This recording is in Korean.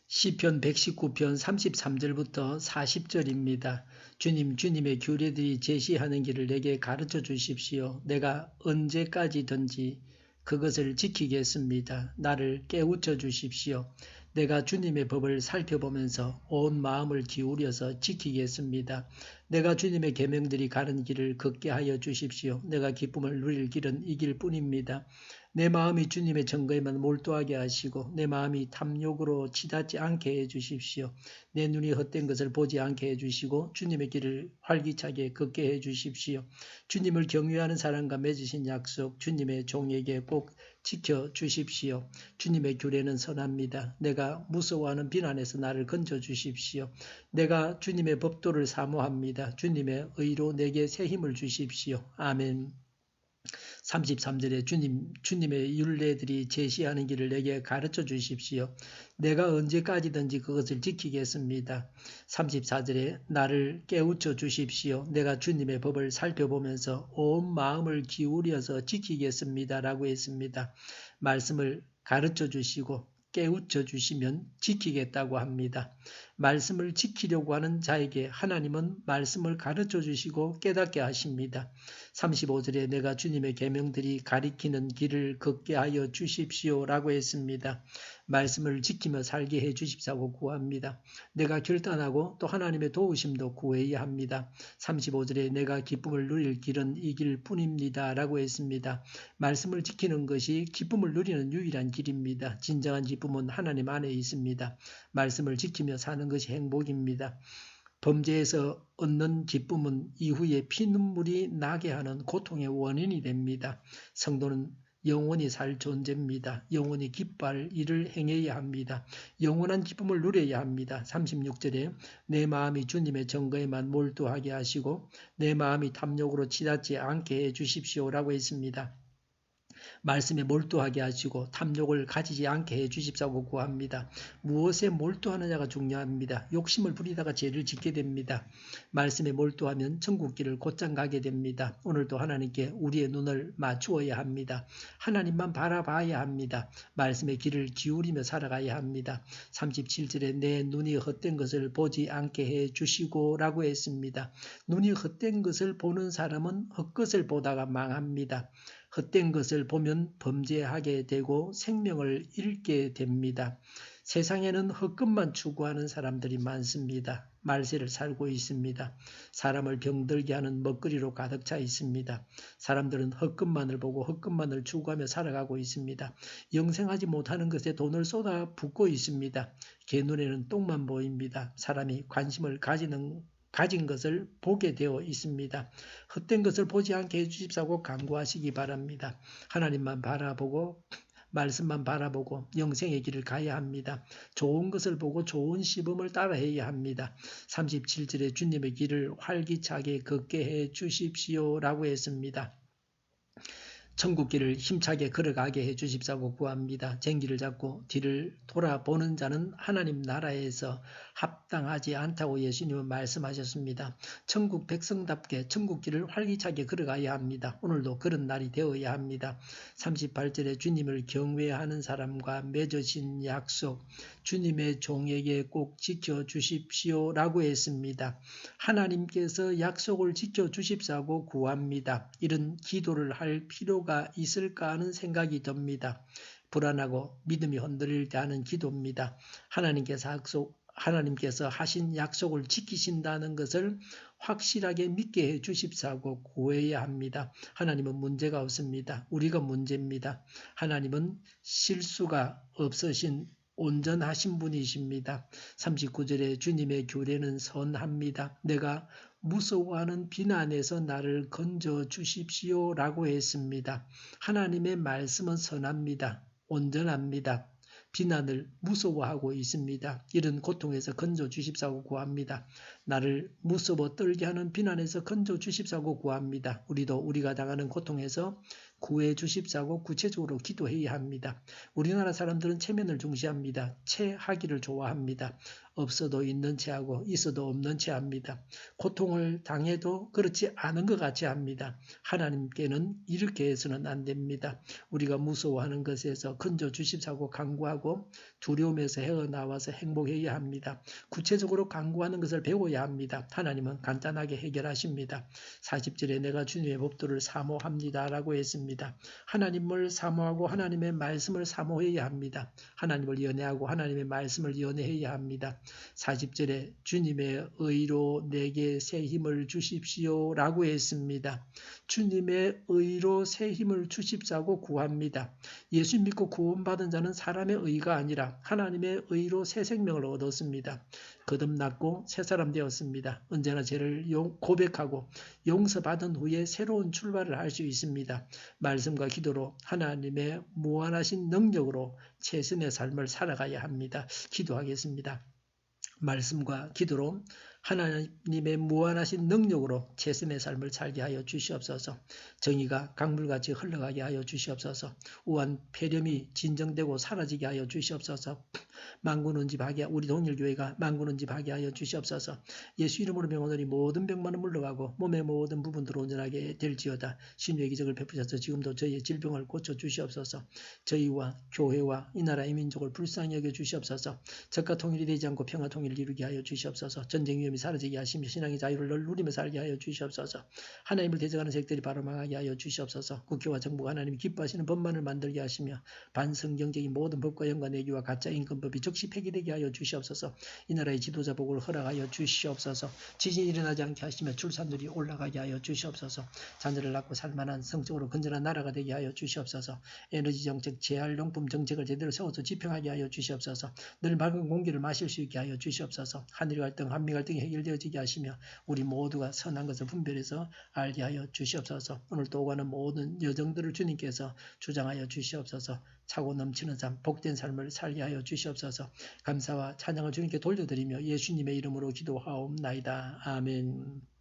시편 119편 33절부터 40절입니다. 주님, 주님의 규례들이 제시하는 길을 내게 가르쳐 주십시오. 내가 언제까지든지 그것을 지키겠습니다. 나를 깨우쳐 주십시오. 내가 주님의 법을 살펴보면서 온 마음을 기울여서 지키겠습니다. 내가 주님의 계명들이 가는 길을 걷게 하여 주십시오. 내가 기쁨을 누릴 길은 이 길뿐입니다. 내 마음이 주님의 증거에만 몰두하게 하시고 내 마음이 탐욕으로 치닫지 않게 해주십시오. 내 눈이 헛된 것을 보지 않게 해주시고 주님의 길을 활기차게 걷게 해주십시오. 주님을 경외하는 사람과 맺으신 약속 주님의 종에게 꼭 지켜주십시오. 주님의 규례는 선합니다. 내가 무서워하는 비난에서 나를 건져주십시오. 내가 주님의 법도를 사모합니다. 주님의 의로 내게 새 힘을 주십시오. 아멘. 33절에 주님의 율례들이 제시하는 길을 내게 가르쳐 주십시오. 내가 언제까지든지 그것을 지키겠습니다. 34절에 나를 깨우쳐 주십시오. 내가 주님의 법을 살펴보면서 온 마음을 기울여서 지키겠습니다. 라고 했습니다. 말씀을 가르쳐 주시고 깨우쳐 주시면 지키겠다고 합니다. 말씀을 지키려고 하는 자에게 하나님은 말씀을 가르쳐 주시고 깨닫게 하십니다. 35절에 내가 주님의 계명들이 가리키는 길을 걷게 하여 주십시오 라고 했습니다. 말씀을 지키며 살게 해 주십사고 구합니다. 내가 결단하고 또 하나님의 도우심도 구해야 합니다. 35절에 내가 기쁨을 누릴 길은 이 길뿐입니다 라고 했습니다. 말씀을 지키는 것이 기쁨을 누리는 유일한 길입니다. 진정한 기쁨은 하나님 안에 있습니다. 말씀을 지키며 사는 것이 행복입니다. 범죄에서 얻는 기쁨은 이후에 피눈물이 나게 하는 고통의 원인이 됩니다. 성도는 영원히 살 존재입니다. 영원히 기뻐할 일을 행해야 합니다. 영원한 기쁨을 누려야 합니다. 36절에 내 마음이 주님의 증거에만 몰두하게 하시고 내 마음이 탐욕으로 치닫지 않게 해주십시오라고 했습니다. 말씀에 몰두하게 하시고 탐욕을 가지지 않게 해주십사고 구합니다. 무엇에 몰두하느냐가 중요합니다. 욕심을 부리다가 죄를 짓게 됩니다. 말씀에 몰두하면 천국길을 곧장 가게 됩니다. 오늘도 하나님께 우리의 눈을 맞추어야 합니다. 하나님만 바라봐야 합니다. 말씀의 길을 기울이며 살아가야 합니다. 37절에 내 눈이 헛된 것을 보지 않게 해주시고 라고 했습니다. 눈이 헛된 것을 보는 사람은 헛것을 보다가 망합니다. 헛된 것을 보면 범죄하게 되고 생명을 잃게 됩니다. 세상에는 헛것만 추구하는 사람들이 많습니다. 말세를 살고 있습니다. 사람을 병들게 하는 먹거리로 가득 차 있습니다. 사람들은 헛것만을 보고 헛것만을 추구하며 살아가고 있습니다. 영생하지 못하는 것에 돈을 쏟아 붓고 있습니다. 개 눈에는 똥만 보입니다. 사람이 관심을 가진 것을 보게 되어 있습니다. 헛된 것을 보지 않게 해주십사고 간구하시기 바랍니다. 하나님만 바라보고 말씀만 바라보고 영생의 길을 가야 합니다. 좋은 것을 보고 좋은 시범을 따라해야 합니다. 37절에 주님의 길을 활기차게 걷게 해 주십시오라고 했습니다. 천국길을 힘차게 걸어가게 해주십사고 구합니다. 쟁기를 잡고 뒤를 돌아보는 자는 하나님 나라에서 합당하지 않다고 예수님은 말씀하셨습니다. 천국 백성답게 천국길을 활기차게 걸어가야 합니다. 오늘도 그런 날이 되어야 합니다. 38절에 주님을 경외하는 사람과 맺으신 약속, 주님의 종에게 꼭 지켜주십시오라고 했습니다. 하나님께서 약속을 지켜주십사고 구합니다. 이런 기도를 할 필요가 있을까 하는 생각이 듭니다. 불안하고 믿음이 흔들릴 때 하는 기도입니다. 하나님께서 하신 약속을 지키신다는 것을 확실하게 믿게 해 주십사고 구해야 합니다. 하나님은 문제가 없습니다. 우리가 문제입니다. 하나님은 실수가 없으신 온전하신 분이십니다. 39절에 주님의 규례는 선합니다. 내가 무서워하는 비난에서 나를 건져 주십시오 라고 했습니다. 하나님의 말씀은 선합니다. 온전합니다. 비난을 무서워하고 있습니다. 이런 고통에서 건져 주십사고 구합니다. 나를 무서워 떨게 하는 비난에서 건져 주십사고 구합니다. 우리도 우리가 당하는 고통에서 구해 주십사고 구체적으로 기도해야 합니다. 우리나라 사람들은 체면을 중시합니다. 체하기를 좋아합니다. 없어도 있는 채 하고 있어도 없는 채 합니다. 고통을 당해도 그렇지 않은 것 같이 합니다. 하나님께는 이렇게 해서는 안 됩니다. 우리가 무서워하는 것에서 건져 주십사고 간구하고 두려움에서 헤어나와서 행복해야 합니다. 구체적으로 간구하는 것을 배워야 합니다. 하나님은 간단하게 해결하십니다. 40절에 내가 주님의 법도를 사모합니다 라고 했습니다. 하나님을 사모하고 하나님의 말씀을 사모해야 합니다. 하나님을 연애하고 하나님의 말씀을 연애해야 합니다. 40절에 주님의 의로 내게 새 힘을 주십시오 라고 했습니다. 주님의 의로 새 힘을 주십사고 구합니다. 예수 믿고 구원받은 자는 사람의 의가 아니라 하나님의 의로 새 생명을 얻었습니다. 거듭났고 새 사람 되었습니다. 언제나 죄를 고백하고 용서받은 후에 새로운 출발을 할 수 있습니다. 말씀과 기도로 하나님의 무한하신 능력으로 최선의 삶을 살아가야 합니다. 기도하겠습니다. 말씀과 기도로 하나님의 무한하신 능력으로 최선의 삶을 살게 하여 주시옵소서. 정의가 강물같이 흘러가게 하여 주시옵소서. 우한 폐렴이 진정되고 사라지게 하여 주시옵소서. 만군은집하게 우리 동일교회가 만군은집하게 하여 주시옵소서. 예수 이름으로 명하노니 모든 병만은 물러가고 몸의 모든 부분들을 온전하게 될지어다. 신유의 기적을 베푸셔서 지금도 저희의 질병을 고쳐 주시옵소서. 저희와 교회와 이 나라의 민족을 불쌍히 여겨 주시옵소서. 적과 통일이 되지 않고 평화 통일을 이루게 하여 주시옵소서. 전쟁 위험이 사라지게 하시며 신앙의 자유를 늘 누리며 살게 하여 주시옵소서. 하나님을 대적하는 세력들이 바로 망하게 하여 주시옵소서. 국회와 정부가 하나님이 기뻐하시는 법만을 만들게 하시며 반성경적인 모든 법과 연관 내기와 가짜 인권법이 즉시 폐기되게 하여 주시옵소서. 이 나라의 지도자 복을 허락하여 주시옵소서. 지진이 일어나지 않게 하시며 출산율이 올라가게 하여 주시옵소서. 자녀를 낳고 살만한 성적으로 건전한 나라가 되게 하여 주시옵소서. 에너지 정책, 재활용품 정책을 제대로 세워서 집행하게 하여 주시옵소서. 늘 맑은 공기를 마실 수 있게 하여 주시옵소서. 한일 갈등, 한미 갈등이 해결되어지게 하시며 우리 모두가 선한 것을 분별해서 알게 하여 주시옵소서. 오늘 또 오가는 모든 여정들을 주님께서 주장하여 주시옵소서. 차고 넘치는 삶, 복된 삶을 살게 하여 주시옵소서. 감사와 찬양을 주님께 돌려드리며 예수님의 이름으로 기도하옵나이다. 아멘.